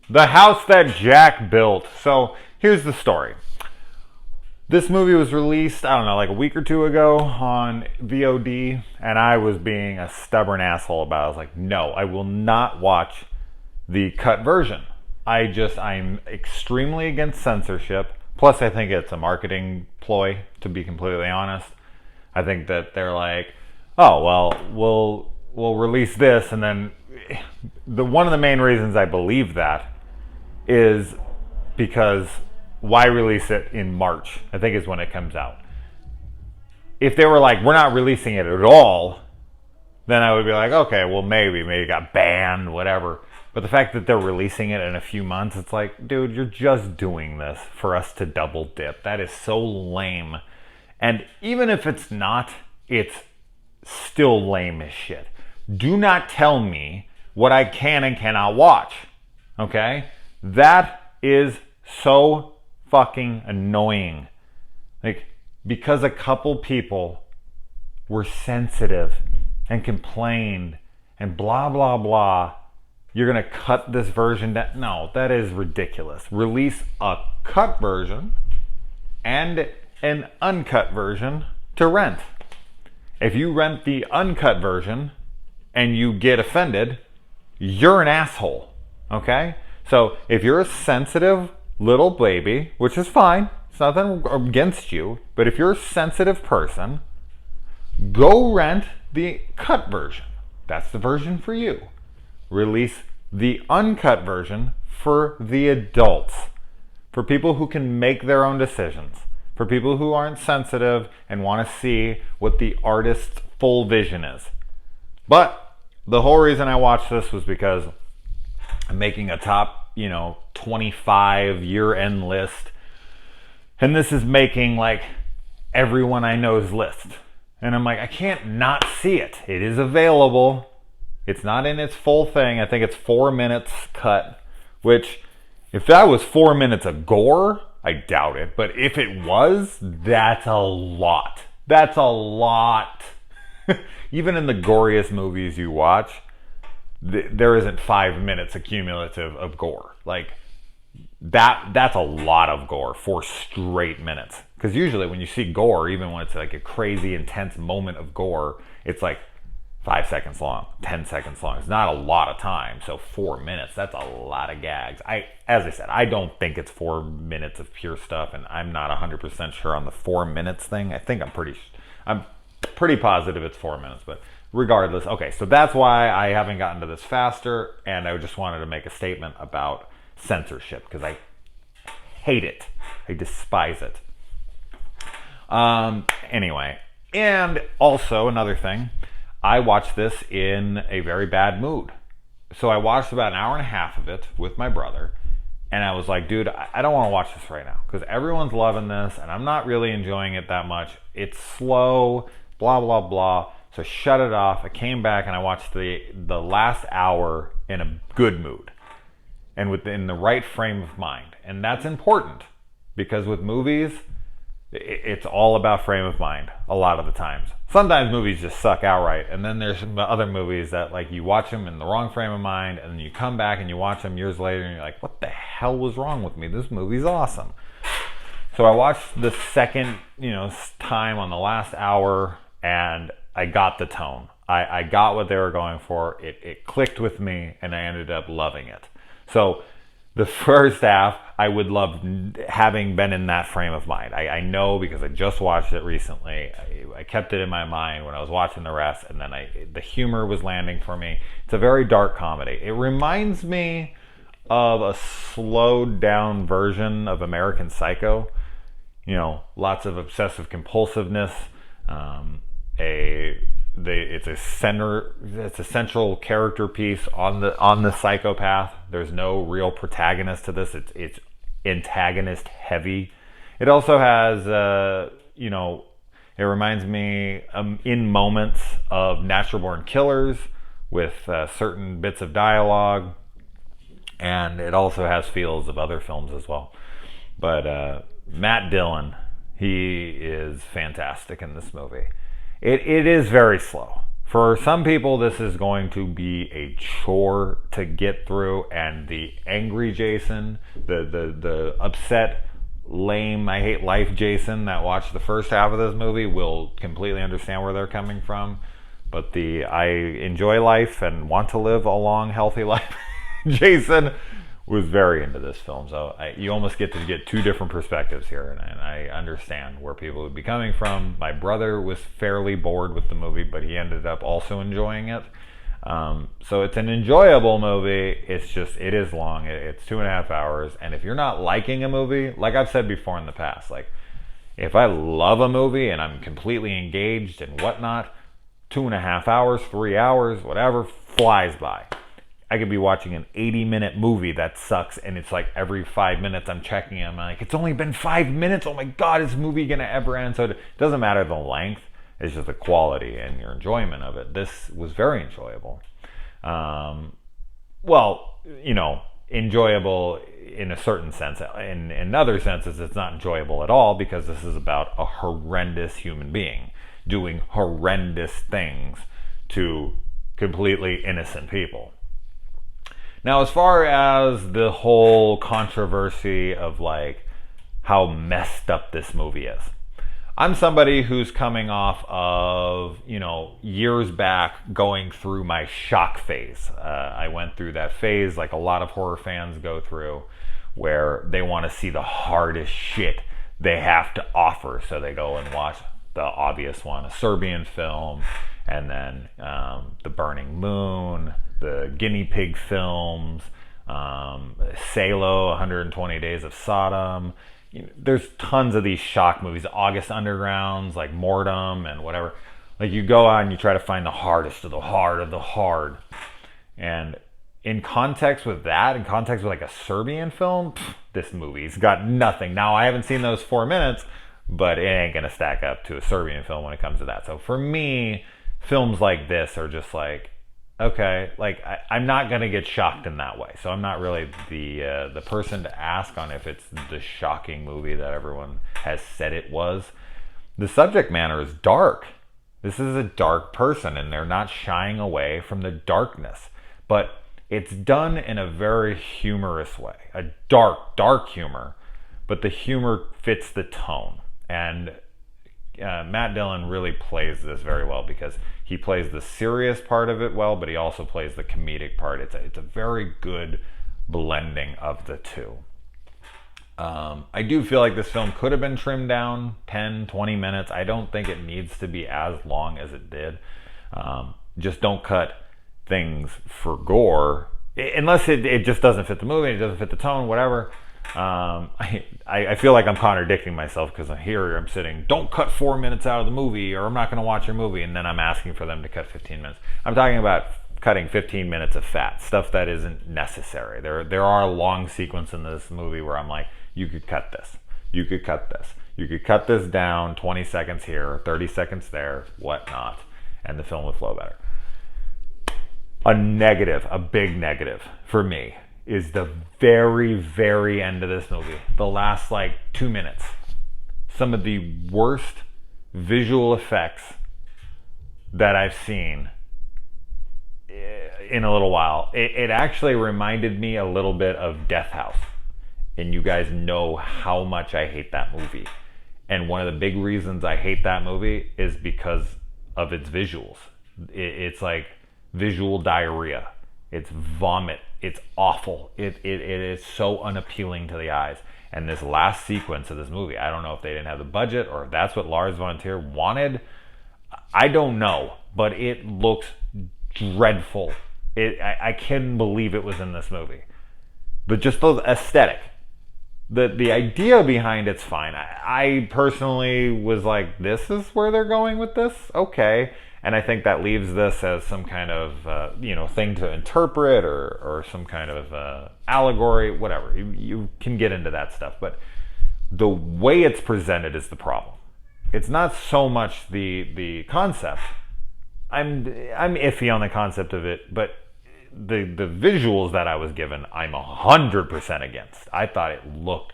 The House That Jack Built. So here's the story. This movie was released, I don't know, like a week or two ago on VOD, and I was being a stubborn asshole about it. I was like, no, I will not watch the cut version. I'm extremely against censorship. Plus, I think it's a marketing ploy, to be completely honest. I think that they're like, oh, well, we'll release this, and then one of the main reasons I believe that is because why release it in March? I think is when it comes out. If they were like, we're not releasing it at all, then I would be like, okay, well, maybe it got banned, whatever. But the fact that they're releasing it in a few months, it's like, dude, you're just doing this for us to double dip. That is so lame. And even if it's not, it's still lame as shit. Do not tell me what I can and cannot watch. Okay? That is so fucking annoying. Like, because a couple people were sensitive and complained and blah, blah, blah, you're going to cut this version down? No, that is ridiculous. Release a cut version and an uncut version to rent. If you rent the uncut version and you get offended, you're an asshole. Okay? So if you're a sensitive little baby, which is fine, it's nothing against you, but if you're a sensitive person, go rent the cut version. That's the version for you. Release the uncut version for the adults, for people who can make their own decisions, for people who aren't sensitive and want to see what the artist's full vision is. But the whole reason I watched this was because I'm making a top, 25 year-end list, and this is making like everyone I know's list. And I'm like, I can't not see it. It is available. It's not in its full thing. I think it's 4 minutes cut, which if that was 4 minutes of gore, I doubt it. But if it was, that's a lot. That's a lot. Even in the goriest movies you watch, there isn't 5 minutes accumulative of gore. Like, that's a lot of gore, 4 straight minutes. Because usually when you see gore, even when it's like a crazy intense moment of gore, it's like 5 seconds long, 10 seconds long. It's not a lot of time. So 4 minutes, that's a lot of gags. As I said, I don't think it's 4 minutes of pure stuff, and I'm not 100% sure on the 4 minutes thing. I'm pretty positive it's 4 minutes, but regardless. Okay, so that's why I haven't gotten to this faster, and I just wanted to make a statement about censorship, because I hate it. I despise it. Anyway, and also another thing, I watched this in a very bad mood. So I watched about an hour and a half of it with my brother, and I was like, dude, I don't want to watch this right now, because everyone's loving this, and I'm not really enjoying it that much. It's slow, blah, blah, blah. So shut it off. I came back and I watched the last hour in a good mood and within the right frame of mind. And that's important, because with movies, it's all about frame of mind a lot of the times. Sometimes movies just suck outright, and then there's some other movies that, like, you watch them in the wrong frame of mind, and then you come back and you watch them years later and you're like, what the hell was wrong with me? This movie's awesome. So I watched the second time on the last hour, and I got the tone. I got what they were going for. It clicked with me, and I ended up loving it. So the first half, I would love having been in that frame of mind. I know, because I just watched it recently. I kept it in my mind when I was watching the rest, and then the humor was landing for me. It's a very dark comedy. It reminds me of a slowed down version of American Psycho. Lots of obsessive compulsiveness. It's a central character piece on the psychopath. There's no real protagonist to this. It's antagonist heavy. It also has it reminds me in moments of Natural Born Killers with certain bits of dialogue, and it also has feels of other films as well. But Matt Dillon, he is fantastic in this movie. It is very slow. For some people, this is going to be a chore to get through, and the angry Jason, the upset, lame, I hate life Jason that watched the first half of this movie will completely understand where they're coming from. But the I enjoy life and want to live a long, healthy life Jason was very into this film. So you almost get to get two different perspectives here, and I understand where people would be coming from. My brother was fairly bored with the movie, but he ended up also enjoying it. So it's an enjoyable movie. It's just, it is long. It's 2.5 hours. And if you're not liking a movie, like I've said before in the past, like if I love a movie and I'm completely engaged and whatnot, 2.5 hours, 3 hours, whatever, flies by. I could be watching an 80-minute movie that sucks, and it's like every 5 minutes I'm checking it. I'm like, it's only been 5 minutes. Oh my God, is this movie going to ever end? So it doesn't matter the length. It's just the quality and your enjoyment of it. This was very enjoyable. Well, enjoyable in a certain sense. In other senses, it's not enjoyable at all because this is about a horrendous human being doing horrendous things to completely innocent people. Now, as far as the whole controversy of like how messed up this movie is, I'm somebody who's coming off of, years back going through my shock phase. I went through that phase like a lot of horror fans go through where they want to see the hardest shit they have to offer. So they go and watch the obvious one, a Serbian film, and then The Burning Moon, the Guinea Pig films, Salo, 120 Days of Sodom. There's tons of these shock movies, August Undergrounds, like Mortem and whatever. Like you go out and you try to find the hardest of the hard of the hard. And in context with that, in context with like a Serbian film, this movie's got nothing. Now, I haven't seen those 4 minutes, but it ain't gonna stack up to a Serbian film when it comes to that. So for me, films like this are just like, okay, like I'm not gonna get shocked in that way. So I'm not really the person to ask on if it's the shocking movie that everyone has said it was. The subject matter is dark. This is a dark person, and they're not shying away from the darkness. But it's done in a very humorous way, a dark humor, but the humor fits the tone. And Matt Dillon really plays this very well because he plays the serious part of it well, but he also plays the comedic part. It's a very good blending of the two. I do feel like this film could have been trimmed down 10, 20 minutes. I don't think it needs to be as long as it did. Just don't cut things for gore, unless it just doesn't fit the movie, it doesn't fit the tone, whatever. I feel like I'm contradicting myself because I'm sitting, don't cut 4 minutes out of the movie or I'm not going to watch your movie, and then I'm asking for them to cut 15 minutes. I'm talking about cutting 15 minutes of fat, stuff that isn't necessary. There are long sequences in this movie where I'm like, you could cut this, you could cut this, you could cut this down 20 seconds here, 30 seconds there, whatnot, and the film would flow better. A big negative for me is the very, very end of this movie. The last 2 minutes. Some of the worst visual effects that I've seen in a little while. It actually reminded me a little bit of Death House. And you guys know how much I hate that movie. And one of the big reasons I hate that movie is because of its visuals. It's like visual diarrhea. It's vomit. It's awful. It is so unappealing to the eyes. And this last sequence of this movie, I don't know if they didn't have the budget or if that's what Lars von Trier wanted. I don't know, but it looks dreadful. I can't believe it was in this movie. But just the aesthetic. The idea behind it's fine. I personally was like, this is where they're going with this? Okay. And I think that leaves this as some kind of thing to interpret or some kind of allegory, whatever. You can get into that stuff. But the way it's presented is the problem. It's not so much the concept. I'm iffy on the concept of it, but the visuals that I was given, I'm 100% against. I thought it looked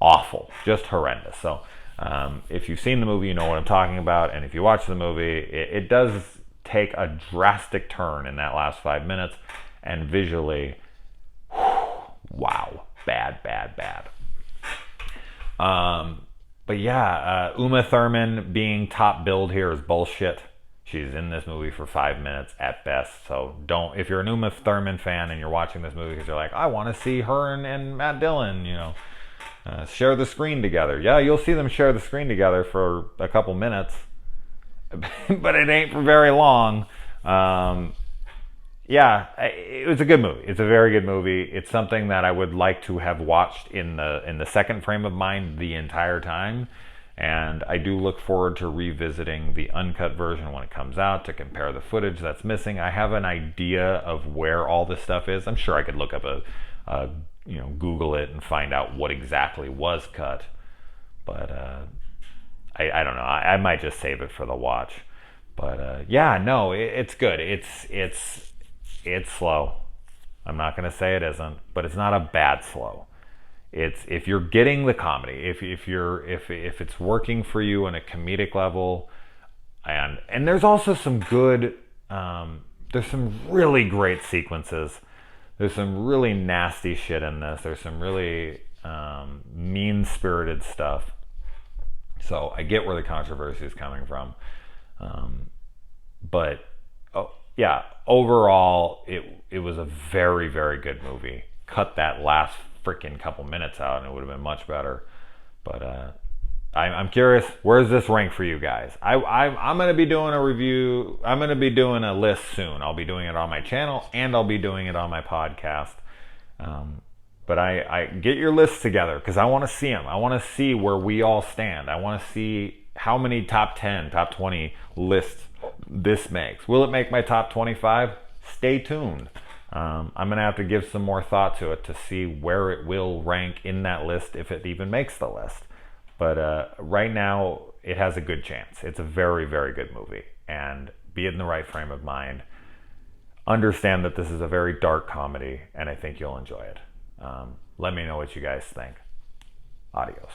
awful, just horrendous. So if you've seen the movie, you know what I'm talking about. And if you watch the movie, it does take a drastic turn in that last 5 minutes, and visually, wow, bad. But yeah, Uma Thurman being top billed here is bullshit. She's in this movie for 5 minutes at best. So don't, if you're an Uma Thurman fan and you're watching this movie because you're like, I want to see her and Matt Dillon, share the screen together. Yeah, you'll see them share the screen together for a couple minutes, but it ain't for very long. Yeah, it was a good movie. It's a very good movie. It's something that I would like to have watched in the second frame of mind the entire time. And I do look forward to revisiting the uncut version when it comes out to compare the footage that's missing. I have an idea of where all this stuff is. I'm sure I could look up Google it and find out what exactly was cut. But I don't know. I might just save it for the watch. But it's good. It's slow. I'm not going to say it isn't, but it's not a bad slow. It's, if you're getting the comedy, if it's working for you on a comedic level, and there's also some good, there's some really great sequences. There's some really nasty shit in this. There's some really mean-spirited stuff. So I get where the controversy is coming from, but overall, it was a very, very good movie. Cut that last freaking couple minutes out and it would have been much better. But I'm curious, where's this rank for you guys? I'm going to be doing a review. I'm going to be doing a list soon. I'll be doing it on my channel and I'll be doing it on my podcast. But I get your lists together because I want to see them. I want to see where we all stand. I want to see how many top 10, top 20 lists this makes. Will it make my top 25? Stay tuned. I'm going to have to give some more thought to it to see where it will rank in that list, if it even makes the list. But right now, it has a good chance. It's a very, very good movie. And be in the right frame of mind. Understand that this is a very dark comedy, and I think you'll enjoy it. Let me know what you guys think. Adios.